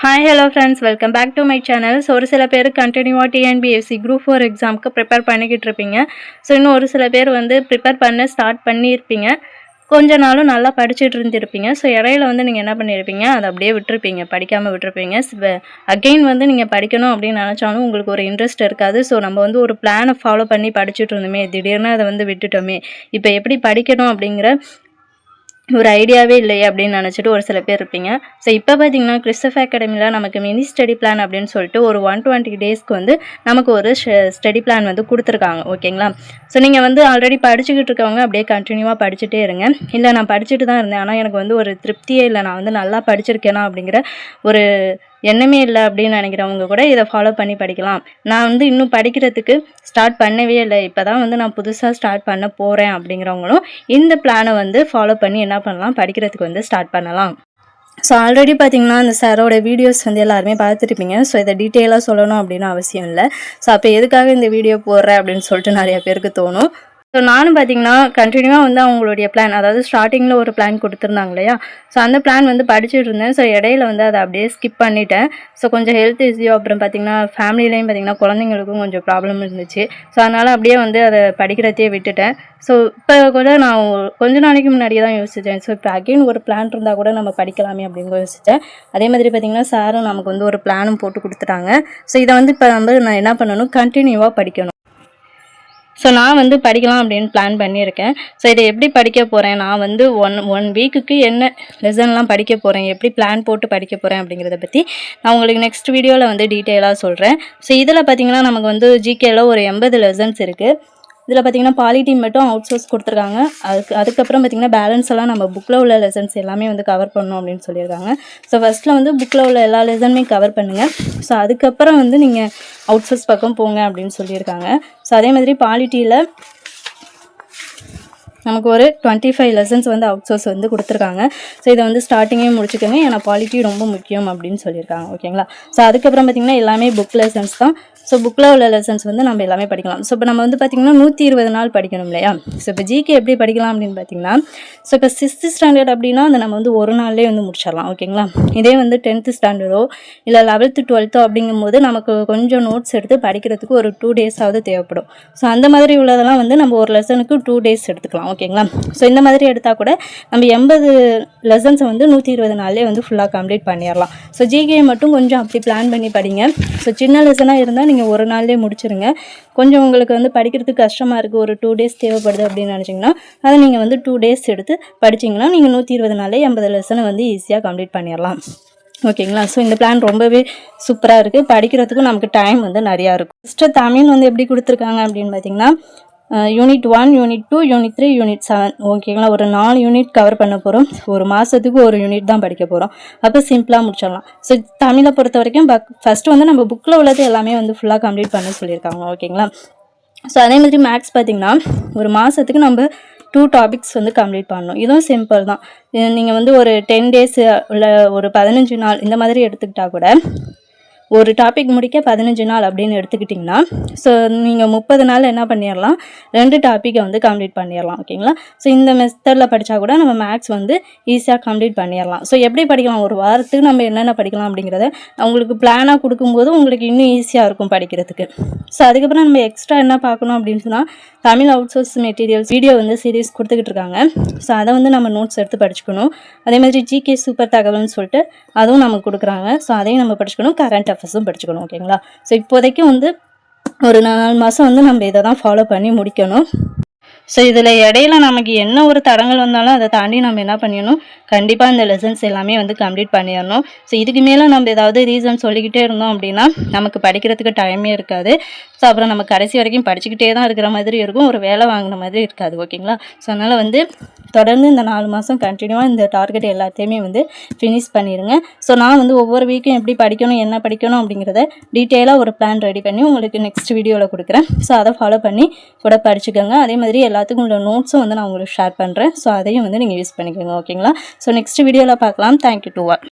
Hi hello friends, welcome back to my channel. So ஒரு சில பேர் கண்டினியூவாக டிஎன்பிஎஸ்சி குரூப் 4 எக்ஸாமுக்கு ப்ரிப்பேர் பண்ணிக்கிட்டு இருப்பீங்க. ஸோ இன்னும் ஒரு சில பேர் ப்ரிப்பேர் பண்ண ஸ்டார்ட் பண்ணியிருப்பீங்க. கொஞ்ச நாளும் நல்லா படிச்சுட்டு இருந்திருப்பீங்க. ஸோ இடையில நீங்கள் என்ன பண்ணியிருப்பீங்க, அதை அப்படியே விட்டுருப்பீங்க, படிக்காமல் விட்டுருப்பீங்க. அகெயின் நீங்கள் படிக்கணும் அப்படின்னு நினச்சாலும் உங்களுக்கு ஒரு இன்ட்ரெஸ்ட் இருக்காது. ஸோ நம்ம ஒரு பிளானை ஃபாலோ பண்ணி படிச்சுட்டு இருந்தோமே, திடீர்னு அதை விட்டுட்டோமே, இப்போ எப்படி படிக்கணும் அப்படிங்கிற ஒரு ஐடியாவே இல்லையே அப்படின்னு நினச்சிட்டு ஒரு சில பேர் இருப்பீங்க. ஸோ இப்போ பார்த்தீங்கன்னா கிறிஸ்டப் அகாடமியில் நமக்கு மினி ஸ்டடி பிளான் அப்படின்னு சொல்லிட்டு ஒரு 120 டேஸ்க்கு நமக்கு ஒரு ஸ்டடி பிளான் கொடுத்துருக்காங்க. ஓகேங்களா? ஸோ நீங்கள் ஆல்ரெடி படிச்சுக்கிட்டு இருக்கவங்க அப்படியே கண்டினியூவாக படிச்சுட்டே இருங்க. இல்லை நான் படிச்சுட்டு தான் இருந்தேன், ஆனால் எனக்கு ஒரு திருப்தியே இல்லை, நான் நல்லா படிச்சிருக்கேனா அப்படிங்கிற ஒரு எண்ணமே இல்லை அப்படின்னு நினைக்கிறவங்க கூட இதை ஃபாலோ பண்ணி படிக்கலாம். நான் இன்னும் படிக்கிறதுக்கு ஸ்டார்ட் பண்ணவே இல்லை, இப்போ தான் நான் புதுசாக ஸ்டார்ட் பண்ண போகிறேன் அப்படிங்கிறவங்களும் இந்த பிளானை ஃபாலோ பண்ணி என்ன பண்ணலாம், படிக்கிறதுக்கு ஸ்டார்ட் பண்ணலாம். ஸோ ஆல்ரெடி பார்த்தீங்கன்னா அந்த சாரோட வீடியோஸ் எல்லாருமே பார்த்துருப்பீங்க. ஸோ இதை டீட்டெயிலாக சொல்லணும் அப்படின்னு அவசியம் இல்லை. ஸோ அப்போ எதுக்காக இந்த வீடியோ போடுறேன் அப்படின்னு சொல்லிட்டு நிறைய பேருக்கு தோணும். ஸோ நானும் பார்த்தீங்கன்னா கண்டினியூவாக அவங்களுடைய பிளான், அதாவது ஸ்டார்டிங்கில் ஒரு பிளான் கொடுத்துருந்தாங்க இல்லையா, ஸோ அந்த பிளான் படிச்சுட்டு இருந்தேன். ஸோ இடையில அதை அப்படியே ஸ்கிப் பண்ணிட்டேன். ஸோ கொஞ்சம் ஹெல்த் இஷ்யூ, அப்புறம் பார்த்தீங்கன்னா ஃபேமிலிலையும் பார்த்தீங்கன்னா குழந்தைங்களுக்கும் கொஞ்சம் ப்ராப்ளம் இருந்துச்சு. ஸோ அதனால் அப்படியே அதை படிக்கிறதையே விட்டுட்டேன். ஸோ இப்போ கூட நான் கொஞ்ச நாளைக்கு முன்னாடியே தான் யோசித்தேன். ஸோ இப்போ அகெயின் ஒரு பிளான் இருந்தால் கூட நம்ம படிக்கலாமே அப்படின்னு யோசித்தேன். அதே மாதிரி பார்த்திங்கன்னா சாரும் நமக்கு ஒரு பிளானும் போட்டு கொடுத்துட்டாங்க. ஸோ இதை இப்போ நான் என்ன பண்ணணும், கண்டினியூவாக படிக்கணும். ஸோ நான் படிக்கலாம் அப்படின்னு பிளான் பண்ணியிருக்கேன். ஸோ இதை எப்படி படிக்க போகிறேன், நான் ஒன் வீக்குக்கு என்ன லெசன்லாம் படிக்க போகிறேன், எப்படி பிளான் போட்டு படிக்க போகிறேன் அப்படிங்கிறத பற்றி நான் உங்களுக்கு நெக்ஸ்ட் வீடியோவில் டீட்டெயிலாக சொல்கிறேன். ஸோ இதில் பார்த்திங்கன்னா நமக்கு ஜிகேல ஒரு 80 லெசன்ஸ் இருக்குது. இதில் பார்த்திங்கன்னா பாலிட்டி மட்டும் அவுட் சோர்ஸ் கொடுத்துருக்காங்க. அதுக்கப்புறம் பார்த்திங்கன்னா பேலன்ஸ் எல்லாம் நம்ம புக்கில் உள்ள லெசன்ஸ் எல்லாமே கவர் பண்ணணும் அப்படின்னு சொல்லியிருக்காங்க. ஸோ ஃபஸ்ட்டில் புக்கில் உள்ள எல்லா லெசனுமே கவர் பண்ணுங்கள். ஸோ அதுக்கப்புறம் நீங்கள் அவுட் சோர்ஸ் பக்கம் போங்க அப்படின்னு சொல்லியிருக்காங்க. ஸோ அதே மாதிரி பாலிட்டியில் நமக்கு ஒரு 25 லெசன்ஸ் அவுட் சோர்ஸ் கொடுத்துருக்காங்க. ஸோ இதை ஸ்டார்டிங்கே முடிச்சுக்கோங்க, ஏன்னா பாலிட்டி ரொம்ப முக்கியம் அப்படின்னு சொல்லியிருக்காங்க. ஓகேங்களா? ஸோ அதுக்கப்புறம் பார்த்திங்கன்னா எல்லாமே புக் லெசன்ஸ் தான். ஸோ புக்கில் உள்ள லெசன்ஸ் நம்ம எல்லாமே படிக்கலாம். ஸோ இப்போ நம்ம பார்த்திங்கன்னா 120 நாள் படிக்கணும் இல்லையா? ஸோ இப்போ ஜிகே எப்படி படிக்கலாம் அப்படின்னு பார்த்திங்கன்னா, ஸோ இப்போ 6th ஸ்டாண்டர்ட் அப்படின்னா நம்ம ஒரு நாள்லேயே முடிச்சிடலாம். ஓகேங்களா? இதே 10th ஸ்டாண்டர்டோ இல்லை 11th 12th அப்படிங்கும்போது நமக்கு கொஞ்சம் நோட்ஸ் எடுத்து படிக்கிறதுக்கு ஒரு 2 டேஸாவது தேவைப்படும். ஸோ அந்த மாதிரி உள்ளதெல்லாம் நம்ம ஒரு லெசனுக்கு 2 டேஸ் எடுத்துக்கலாம். ஓகேங்களா? ஸோ இந்த மாதிரி எடுத்தால் கூட நம்ம 80 லெசன்ஸை 120 நாள்லேயே ஃபுல்லாக கம்ப்ளீட் பண்ணிடலாம். ஸோ ஜிகே மட்டும் கொஞ்சம் அப்படி பிளான் பண்ணி படிங்க. ஸோ சின்ன லெசனாக இருந்தால் நீங்கள் ஒரு நாள்லேயே முடிச்சிருங்க. கொஞ்சம் உங்களுக்கு படிக்கிறதுக்கு கஷ்டமாக இருக்குது, ஒரு 2 டேஸ் தேவைப்படுது அப்படின்னு நினச்சிங்கன்னா அதை நீங்கள் 2 டேஸ் எடுத்து படிச்சிங்கன்னா நீங்கள் 120 நாள்லேயே 80 லெசனை ஈஸியாக கம்ப்ளீட் பண்ணிடலாம். ஓகேங்களா? ஸோ இந்த பிளான் ரொம்பவே சூப்பராக இருக்குது. படிக்கிறதுக்கும் நமக்கு டைம் நிறையா இருக்கும். ஃபஸ்ட்டு தமிழ் எப்படி கொடுத்துருக்காங்க அப்படின்னு பார்த்தீங்கன்னா, யூனிட் 1, யூனிட் 2, யூனிட் 3, யூனிட் 7. ஓகேங்களா? ஒரு 4 யூனிட் கவர் பண்ண போகிறோம். ஒரு மாதத்துக்கு ஒரு யூனிட் தான் படிக்க போகிறோம். அப்போ சிம்பிளாக முடிச்சிடலாம். ஸோ தமிழை பொறுத்த வரைக்கும் ஃபஸ்ட்டு நம்ம புக்கில் உள்ளது எல்லாமே ஃபுல்லாக கம்ப்ளீட் பண்ண சொல்லியிருக்காங்க. ஓகேங்களா? ஸோ அதே மாதிரி மேக்ஸ் பார்த்திங்கன்னா ஒரு மாதத்துக்கு நம்ம 2 டாபிக்ஸ் கம்ப்ளீட் பண்ணணும். இதுவும் சிம்பிள் தான். நீங்கள் ஒரு 10 டேஸ் இல்லை ஒரு 15 நாள் இந்த மாதிரி எடுத்துக்கிட்டால் கூட ஒரு டாபிக் முடிக்க 15 நாள் அப்படின்னு எடுத்துக்கிட்டிங்கன்னா, ஸோ நீங்கள் 30 நாள் என்ன பண்ணிடலாம், 2 டாப்பிக்கை கம்ப்ளீட் பண்ணிடலாம். ஓகேங்களா? ஸோ இந்த மெத்தடில் படித்தா கூட நம்ம மேக்ஸ் ஈஸியாக கம்ப்ளீட் பண்ணிடலாம். ஸோ எப்படி படிக்கலாம், ஒரு வாரத்துக்கு நம்ம என்னென்ன படிக்கலாம் அப்படிங்கிறத உங்களுக்கு பிளானாக கொடுக்கும்போது உங்களுக்கு இன்னும் ஈஸியாக இருக்கும் படிக்கிறதுக்கு. ஸோ அதுக்கப்புறம் நம்ம எக்ஸ்ட்ரா என்ன பார்க்கணும் அப்படின்னு சொன்னால், Tamil out source materials video series கொடுத்துக்கிட்டு இருக்காங்க. ஸோ அதை நம்ம நோட்ஸ் எடுத்து படிச்சுக்கணும். அதே மாதிரி ஜிகே சூப்பர் தகவல்னு சொல்லிட்டு அதுவும் நமக்கு கொடுக்குறாங்க. ஸோ அதையும் நம்ம படிச்சுக்கணும். கரண்ட் அஃபேர்ஸும் படிச்சுக்கணும். ஓகேங்களா? ஸோ இப்போதைக்கு ஒரு 4 மாதம் நம்ம இதை தான் ஃபாலோ பண்ணி முடிக்கணும். ஸோ இதில் இடையில நமக்கு என்ன ஒரு தடங்கள் வந்தாலும் அதை தாண்டி நம்ம என்ன பண்ணிடணும், கண்டிப்பாக இந்த லெசன்ஸ் எல்லாமே கம்ப்ளீட் பண்ணிடணும். ஸோ இதுக்கு மேலே நம்ம ஏதாவது ரீசன் சொல்லிக்கிட்டே இருந்தோம் அப்படின்னா நமக்கு படிக்கிறதுக்கு டைமே இருக்காது. ஸோ அப்புறம் நம்ம கடைசி வரைக்கும் படிச்சுக்கிட்டே தான் இருக்கிற மாதிரி இருக்கும், ஒரு வேலை வாங்கின மாதிரி இருக்காது. ஓகேங்களா? ஸோ அதனால் தொடர்ந்து இந்த 4 மாதம் கண்டினியூவாக இந்த டார்கெட் எல்லாத்தையுமே ஃபினிஷ் பண்ணிடுங்க. ஸோ நான் ஒவ்வொரு வீக்கும் எப்படி படிக்கணும், என்ன படிக்கணும் அப்படிங்கிறத டீட்டெயிலாக ஒரு பிளான் ரெடி பண்ணி உங்களுக்கு நெக்ஸ்ட் வீடியோவில் கொடுக்குறேன். ஸோ அதை ஃபாலோ பண்ணி கூட படிச்சுக்கோங்க. அதே மாதிரி எல்லாத்துக்கும் உள்ள நோட்ஸும் நான் உங்களுக்கு ஷேர் பண்ணுறேன். ஸோ அதையும் நீங்கள் யூஸ் பண்ணிக்கோங்க. ஓகேங்களா? ஸோ நெக்ஸ்ட் வீடியோவில் பார்க்கலாம். Thank you to all.